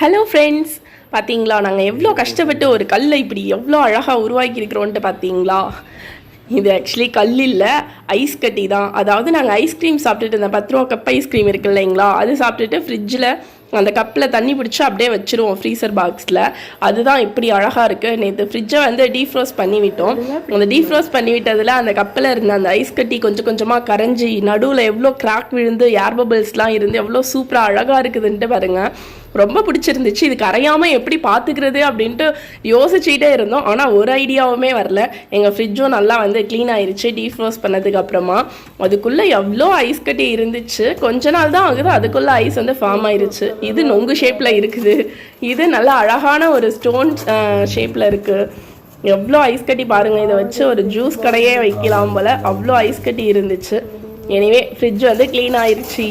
Hello friends, பார்த்தீங்களா நாங்கள் எவ்வளோ கஷ்டப்பட்டு ஒரு கல்லை இப்படி எவ்வளோ அழகாக உருவாக்கியிருக்கிறோன்ட்டு பார்த்தீங்களா? இது ஆக்சுவலி கல் இல்லை, ஐஸ் கட்டி தான். அதாவது நாங்கள் ஐஸ்கிரீம் சாப்பிட்டுட்டு இருந்தோம், 10 ரூபா கப் ஐஸ்கிரீம் இருக்கு இல்லைங்களா, அது சாப்பிட்டுட்டு ஃப்ரிட்ஜில் அந்த கப்பில் தண்ணி பிடிச்சி அப்படியே வச்சுருவோம் ஃப்ரீசர் பாக்ஸில். அதுதான் இப்படி அழகாக இருக்குது. நேற்று ஃப்ரிட்ஜை வந்து டீஃப்ரோஸ் பண்ணி விட்டோம். அந்த டீஃப்ரோஸ் பண்ணி விட்டதில் அந்த கப்பில் இருந்த அந்த ஐஸ் கட்டி கொஞ்சம் கொஞ்சமாக கரைஞ்சி நடுவில் எவ்வளோ கிராக் விழுந்து ஏர் பபிள்ஸ்லாம் இருந்து எவ்வளோ சூப்பராக அழகாக இருக்குதுன்ட்டு பாருங்கள். ரொம்ப பிடிச்சிருந்துச்சு. இது கரையாமல் எப்படி பார்த்துக்கிறது அப்படின்ட்டு யோசிச்சுட்டே இருந்தோம். ஆனால் ஒரு ஐடியாவுமே வரல. எங்கள் ஃப்ரிட்ஜும் நல்லா வந்து க்ளீன் ஆயிடுச்சு டீஃப்ரோஸ் பண்ணதுக்கு அப்புறமா. அதுக்குள்ளே எவ்வளோ ஐஸ் கட்டி இருந்துச்சு. கொஞ்ச நாள் தான் ஆகுது, அதுக்குள்ளே ஐஸ் வந்து ஃபார்ம் ஆயிடுச்சு. இது நொங்கு ஷேப்பில் இருக்குது, இது நல்லா அழகான ஒரு ஸ்டோன் ஷேப்பில் இருக்குது. எவ்வளோ ஐஸ் கட்டி பாருங்கள். இதை வச்சு ஒரு ஜூஸ் கடையே வைக்கலாம் போல், அவ்வளோ ஐஸ் கட்டி இருந்துச்சு. எனிவே ஃப்ரிட்ஜ் வந்து க்ளீன் ஆயிடுச்சு.